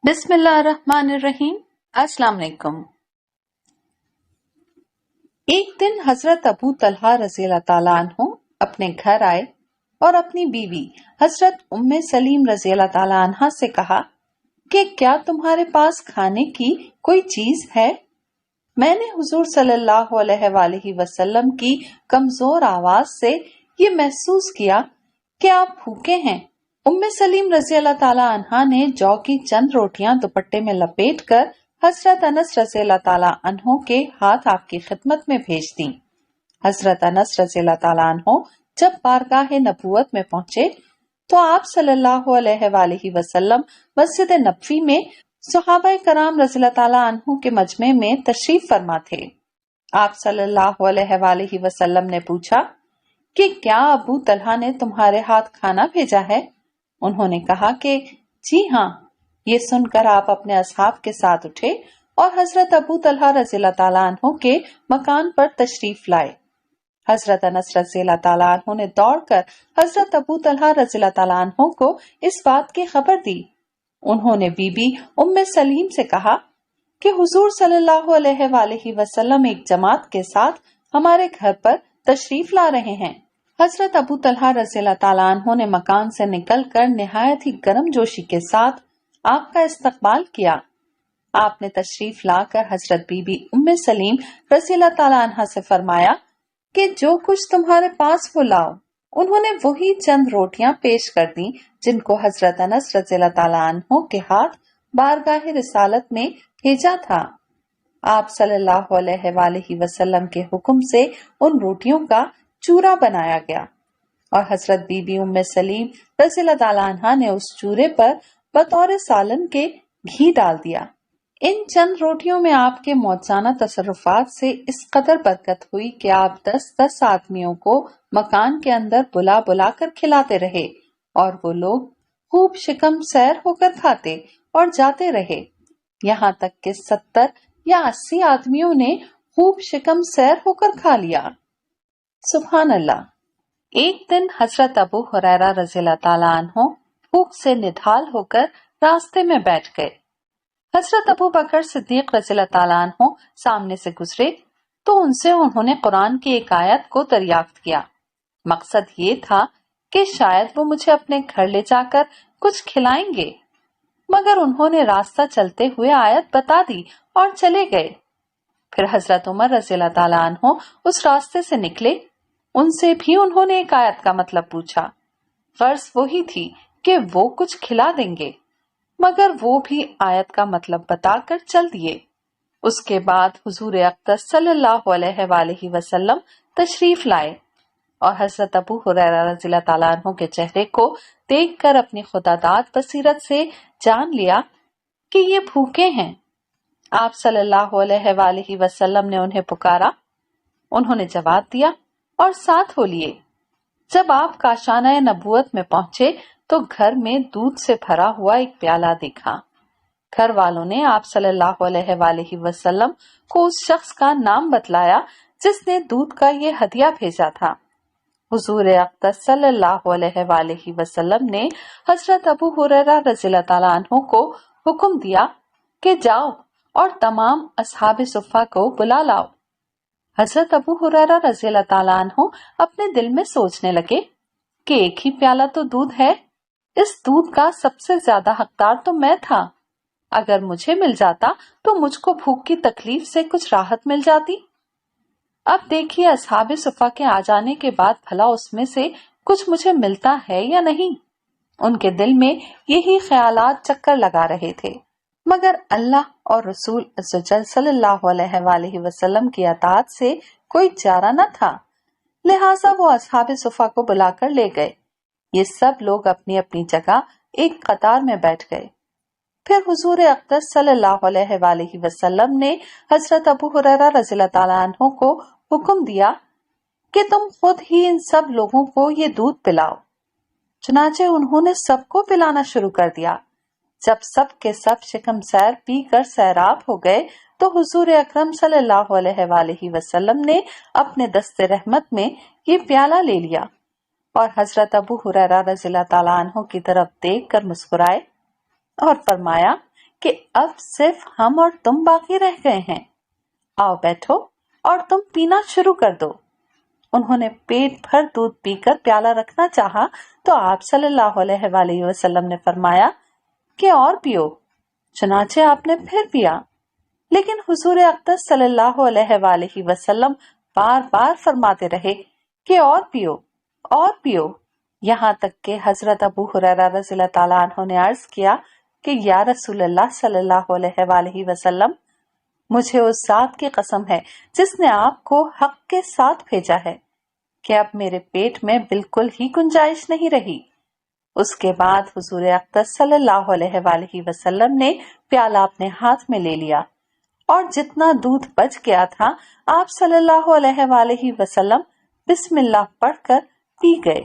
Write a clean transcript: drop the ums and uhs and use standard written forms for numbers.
बिस्मिल्लाहिर्रहमानिर्रहीम। अस्सलाम वालेकुम। एक दिन हजरत अबू तलहा रज़ियल्लाहु ताला अन्हु अपने घर आए और अपनी बीवी हजरत उम्मे सलीम रज़ियल्लाहु ताला अन्हा से कहा कि क्या तुम्हारे पास खाने की कोई चीज है? मैंने हुजूर सल्लल्लाहु अलैहि वसल्लम की कमजोर आवाज से ये महसूस किया कि आप भूखे हैं। उम्मे सलीम रज़ियल्लाहु ताला अन्हा ने जौ की चंद रोटियां दुपट्टे में लपेटकर हजरत अनस रज़ियल्लाहु ताला अन्हो के हाथ आपकी खिदमत में भेज दी। हजरत अनस रज़ियल्लाहु ताला अन्हो जब बारगाह नबूवत में पहुंचे तो आप सल्लल्लाहु अलैहि वसल्लम मस्जिद नबवी में सहाबा कराम रज़ियल्लाहु ताला अन्हु के मजमे में तशरीफ फरमा थे। आप सल्लल्लाहु अलैहि वसल्लम ने पूछा कि क्या अबू तलहा ने तुम्हारे हाथ खाना भेजा है? उन्होंने कहा कि जी हाँ। ये सुनकर आप अपने असहाब के साथ उठे और हजरत अबू तलहा रज़ियल्लाहु ताला अन्हु के मकान पर तशरीफ लाए। हजरत अनस रज़ियल्लाहु ताला अन्हु ने दौड़कर हजरत अबू तलहा रज़ियल्लाहु ताला अन्हु को इस बात की खबर दी। उन्होंने बीबी उम्मे सलीम से कहा कि हुजूर सल्लल्लाहु अलैहि वसल्लम एक जमात के साथ हमारे घर पर तशरीफ ला रहे हैं। हजरत अबू तलहा रज़ियल्लाहु ताला अन्हु ने मकान से निकलकर निहायत ही गर्मजोशी के साथ आपका इस्तकबाल किया। आपने तशरीफ लाकर हजरत बीबी उम्मे सलीम रज़ियल्लाहु ताला अन्हा से फरमाया कि जो कुछ तुम्हारे पास वो लाओ। उन्होंने वही चंद रोटियां पेश कर दी जिनको हजरत अनस रज़ियल्लाहु ताला अन्हु के हाथ बारगाह रिसालत में भेजा था। आप सल्लल्लाहु अलैहि वसल्लम के हुक्म से उन रोटियों का चूरा बनाया गया और हजरत बीबी उम्मे सलीम रज़ियल्लाहु ताला अन्हा ने उस चूरे पर बतौर सालन के घी डाल दिया। इन चंद रोटियों में आपके मौजूदा तसर्रुफात से इस कदर बरकत हुई कि आप 10-10 आदमियों को मकान के अंदर बुला बुला कर खिलाते रहे और वो लोग खूब शिकम सैर होकर खाते और जाते रहे। यहाँ तक कि 70 या 80 आदमियों ने खूब शिकम सैर होकर खा लिया। सुभान अल्लाह। एक दिन हजरत अबू हुरैरा रज़ियल्लाहु ताला अन्हु भूख से निढाल होकर रास्ते में बैठ गए। हजरत अबू बकर सिद्दीक रज़ियल्लाहु ताला अन्हु सामने से गुजरे तो उनसे उन्होंने कुरान की एक आयत को दरियाफ्त किया। मकसद ये था कि शायद वो मुझे अपने घर ले जाकर कुछ खिलाएंगे, मगर उन्होंने रास्ता चलते हुए आयत बता दी और चले गए। फिर हजरत उमर रज़ियल्लाहु ताला अन्हु उस रास्ते से निकले। उनसे भी उन्होंने एक आयत का मतलब पूछा। गर्ज वही थी कि वो कुछ खिला देंगे, मगर वो भी आयत का मतलब बताकर चल दिए। उसके बाद हुजूर अक़दस सल्लल्लाहु अलैहि वसल्लम तशरीफ लाए और हजरत अबू हुरैरा रज़ियल्लाहु ताला अन्हु के चेहरे को देखकर अपनी खुदादाद बसीरत से जान लिया कि ये भूखे हैं। आप सल्लल्लाहु अलैहि वसल्लम ने उन्हें पुकारा। उन्होंने जवाब दिया और साथ हो लिए। जब आप काशाना नबूवत में पहुंचे तो घर में दूध से भरा हुआ एक प्याला देखा। घर वालों ने आप सल्लल्लाहु अलैहि वसल्लम को उस शख्स का नाम बतलाया जिसने दूध का ये हदिया भेजा था। हुजूर अक़दस सल्लल्लाहु अलैहि वसल्लम ने हजरत अबू हुरैरा रज़ियल्लाहु ताला अन्हु को हुक्म दिया कि जाओ और तमाम असहाब सुफ़ा को बुला लाओ। हजरत अबू हुरैरा रज़ियल्लाहु ताला अन्हु अपने दिल में सोचने लगे कि एक ही प्याला तो दूध है, इस दूध का सबसे ज्यादा हकदार तो मैं था। अगर मुझे मिल जाता तो मुझको भूख की तकलीफ से कुछ राहत मिल जाती। अब देखिए असहाबे सुफ़ा के आ जाने के बाद भला उसमें से कुछ मुझे मिलता है या नहीं। उनके दिल में यही ख्यालात चक्कर लगा रहे थे, मगर अल्लाह और रसूल सल्लल्लाहु अलैहि वसल्लम की अताअत से कोई चारा न था। लिहाजा वो असहाबे सुफ़ा को बुलाकर ले गए। ये सब लोग अपनी अपनी जगह एक कतार में बैठ गए। फिर हुजूर अक़दस सल्लल्लाहु अलैहि वसल्लम ने हजरत अबू हुरैरा रज़ियल्लाहु ताला अन्हु को हुक्म दिया कि तुम खुद ही इन सब लोगों को ये दूध पिलाओ। चुनाचे उन्होंने सबको पिलाना शुरू कर दिया। जब सब के सब शिकम सैर पी कर सैराब हो गए तो हुजूर अकरम सल्लल्लाहु अलैहि वसल्लम ने अपने दस्ते रहमत में ये प्याला ले लिया और हजरत अबू हुरैरा रज़ियल्लाहु ताला अन्हु की तरफ देख कर मुस्कुराए और फरमाया کہ اب صرف ہم اور تم باقی رہ گئے ہیں، آؤ بیٹھو اور تم پینا شروع کر دو۔ انہوں نے پیٹ بھر دودھ پی کر پیالہ رکھنا چاہا تو آپ صلی اللہ علیہ وآلہ وسلم نے فرمایا کہ اور پیو۔ چنانچہ آپ نے پھر پیا، لیکن حضور اقدس صلی اللہ علیہ وآلہ وسلم بار بار فرماتے رہے کہ اور پیو اور پیو، یہاں تک کہ حضرت ابو ہریرہ رضی اللہ تعالیٰ عنہ نے عرض کیا کہ یا رسول اللہ صلی اللہ علیہ وآلہ وسلم، مجھے اس ذات کی قسم ہے جس نے آپ کو حق کے ساتھ بھیجا ہے کہ اب میرے پیٹ میں بالکل ہی گنجائش نہیں رہی۔ اس کے بعد حضور اقدس صلی اللہ علیہ وآلہ وسلم نے پیالہ اپنے ہاتھ میں لے لیا اور جتنا دودھ بچ گیا تھا آپ صلی اللہ علیہ وآلہ وسلم بسم اللہ پڑھ کر پی گئے۔